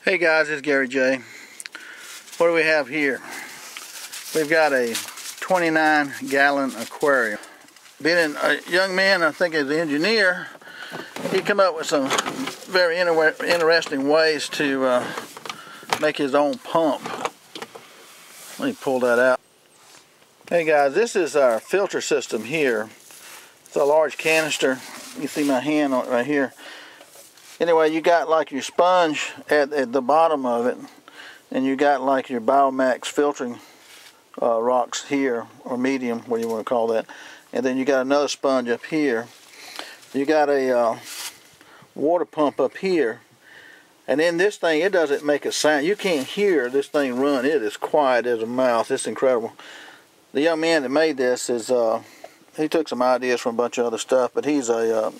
Hey guys, it's Gary J. What do we have here? We've got a 29-gallon aquarium. Being a young man, I think as an engineer, he come up with some very interesting ways to make his own pump. Let me pull that out. Hey guys, this is our filter system here. It's a large canister. You see my hand on it right here. Anyway, you got like your sponge at the bottom of it, and you got like your Biomax filtering rocks here, or medium, what do you want to call that. And then you got another sponge up here. You got a water pump up here. And in this thing, it doesn't make a sound. You can't hear this thing run. It is quiet as a mouse. It's incredible. The young man that made this is, he took some ideas from a bunch of other stuff, but he's a,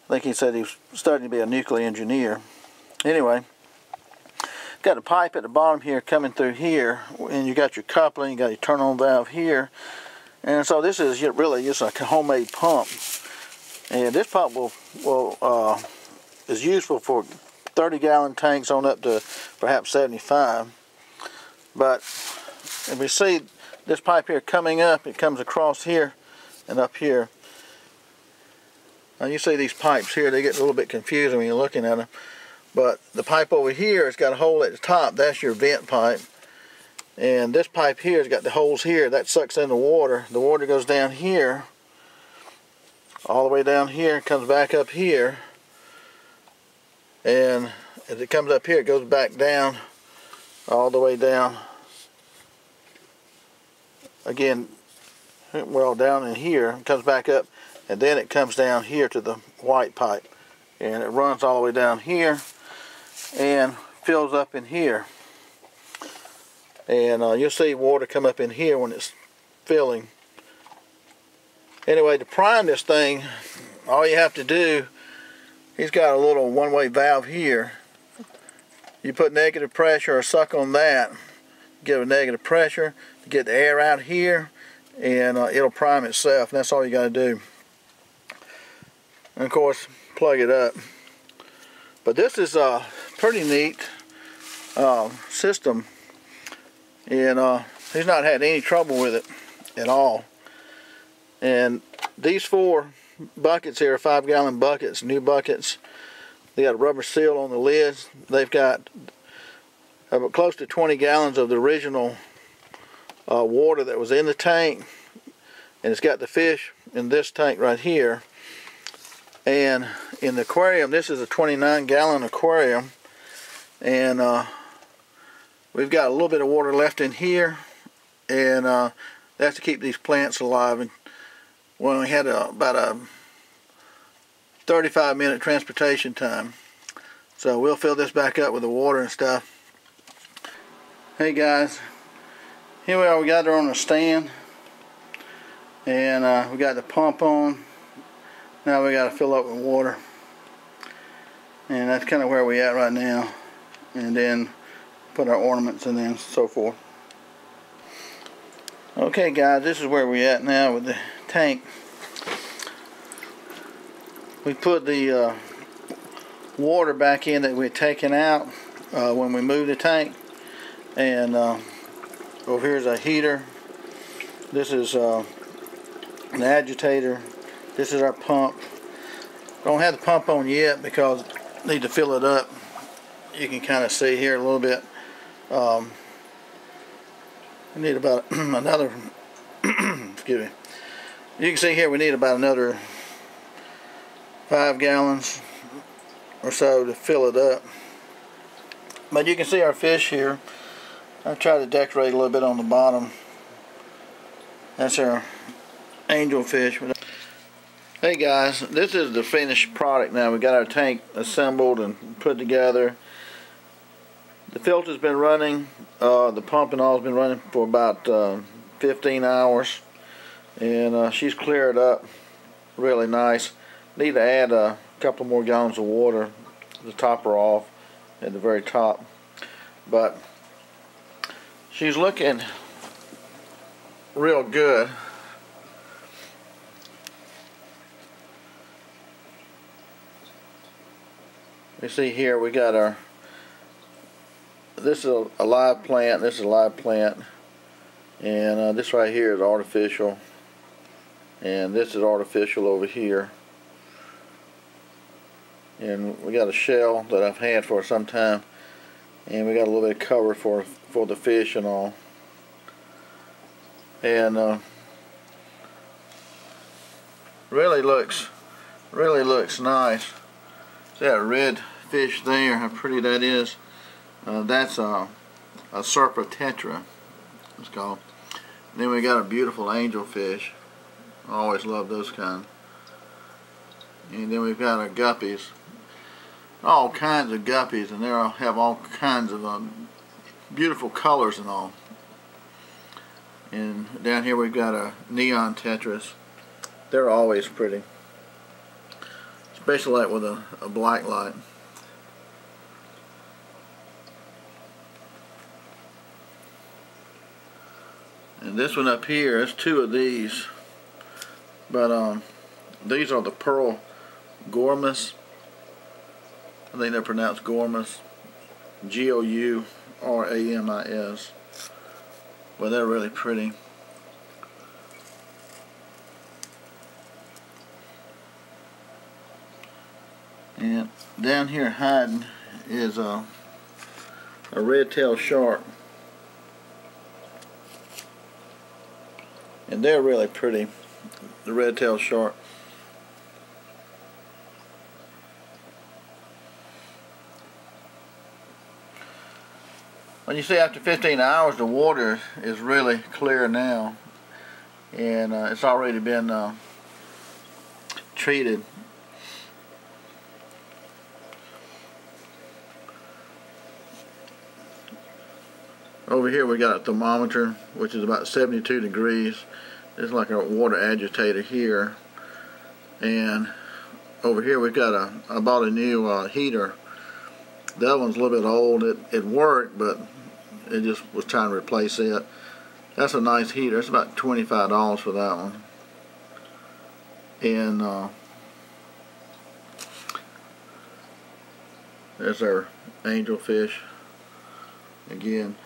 I think he said he was starting to be a nuclear engineer. Anyway, got a pipe at the bottom here coming through here, and you got your coupling, you got your turn-on valve here. And so this is really just a homemade pump. And this pump is useful for 30-gallon tanks on up to perhaps 75. But if we see this pipe here coming up, it comes across here and up here. Now you see these pipes here, they get a little bit confusing when you're looking at them. But the pipe over here has got a hole at the top, that's your vent pipe. And this pipe here has got the holes here, that sucks in the water. The water goes down here, all the way down here, comes back up here. And as it comes up here, it goes back down, all the way down. Again, well, down in here, it comes back up. And then it comes down here to the white pipe, and it runs all the way down here and fills up in here. And you'll see water come up in here when it's filling. Anyway, to prime this thing, all you have to do, he's got a little one-way valve here. You put negative pressure or suck on that, give it negative pressure to get the air out here, and it'll prime itself. And that's all you got to do. And of course, plug it up. But this is a pretty neat system, and he's not had any trouble with it at all. And these 4 buckets here are 5-gallon buckets, new buckets. They got a rubber seal on the lids. They've got close to 20 gallons of the original water that was in the tank, and it's got the fish in this tank right here. And in the aquarium, this is a 29-gallon aquarium, and we've got a little bit of water left in here, and that's to keep these plants alive. And when we had about a 35-minute transportation time, so we'll fill this back up with the water and stuff. Hey guys, here we are. We got her on a stand, and we got the pump on. Now we got to fill up with water, and that's kind of where we at right now. And then put our ornaments in there and so forth. Okay guys, this is where we at now with the tank. We put the water back in that we had taken out when we moved the tank, and over here's a heater. This is an agitator. This is our pump. Don't have the pump on yet because I need to fill it up. You can kind of see here a little bit. We need about another, excuse me. You can see here we need about another 5 gallons or so to fill it up. But you can see our fish here. I try to decorate a little bit on the bottom. That's our angelfish. Hey guys, this is the finished product now. We got our tank assembled and put together. The filter's been running, the pump and all has been running for about 15 hours, and she's cleared up really nice. Need to add a couple more gallons of water to top her off at the very top, but she's looking real good. You see here we got our this is a live plant. This is a live plant, and this right here is artificial, and this is artificial over here. And we got a shell that I've had for some time, and we got a little bit of cover for the fish and all. And really looks nice. See that red fish there, how pretty that is. That's a Serpa Tetra, it's called. And then we got a beautiful angelfish. I always love those kind. And then we've got our guppies. All kinds of guppies, and they have all kinds of beautiful colors and all. And down here we've got a neon tetras. They're always pretty, especially like with a black light. And this one up here is two of these, but these are the pearl gourmas. I think they're pronounced gourmas, G-O-U-R-A-M-I-S. Well, they're really pretty. And down here hiding is a red-tailed shark. And they're really pretty, the red-tailed shark. When you see after 15 hours the water is really clear now, and it's already been treated. Over here we got a thermometer, which is about 72 degrees. It's like a water agitator here. And over here we've got I bought a new heater. The other one's a little bit old. It worked, but it just was trying to replace it. That's a nice heater. It's about $25 for that one. And there's our angelfish again.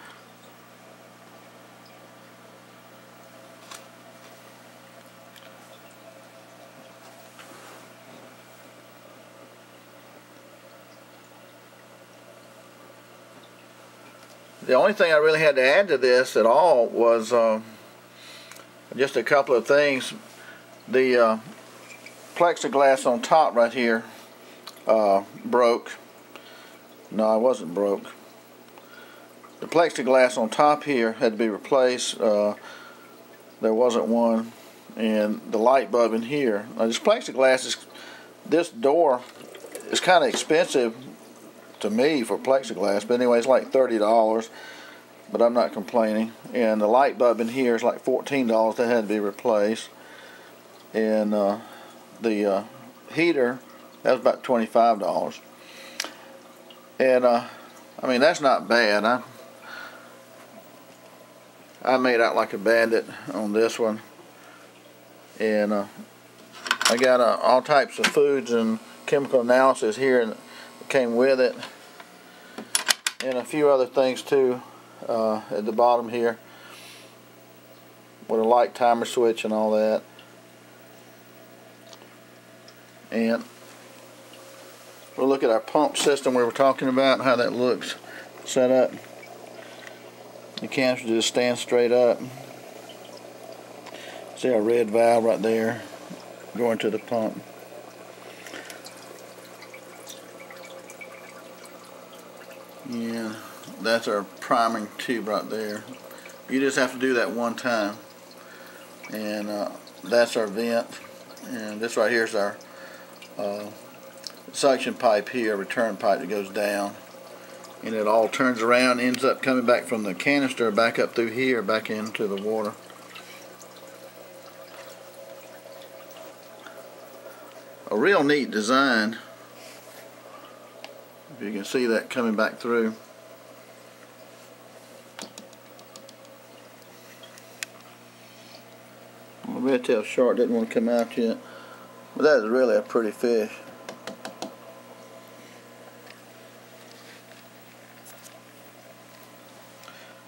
The only thing I really had to add to this at all was just a couple of things. The plexiglass on top right here broke. No, it wasn't broke. The plexiglass on top here had to be replaced. There wasn't one. And the light bulb in here. Now this plexiglass this door is kind of expensive to me for plexiglass, but anyway, it's like $30, but I'm not complaining. And the light bulb in here is like $14 that had to be replaced. And the heater, that was about $25. And I mean, that's not bad. I made out like a bandit on this one. And I got all types of foods and chemical analysis here that came with it, and a few other things too at the bottom here with a light timer switch and all that. And we'll look at our pump system we were talking about, how that looks set up. The canister just stands straight up. See our red valve right there going to the pump. Yeah, that's our priming tube right there. You just have to do that one time. And that's our vent. And this right here is our suction pipe here, return pipe that goes down. And it all turns around, ends up coming back from the canister back up through here, back into the water. A real neat design. If you can see that coming back through. The red-tailed shark didn't want to come out yet. But that is really a pretty fish.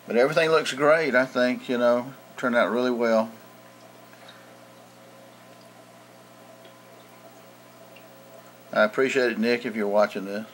But everything looks great, I think, you know, turned out really well. I appreciate it, Nick, if you're watching this.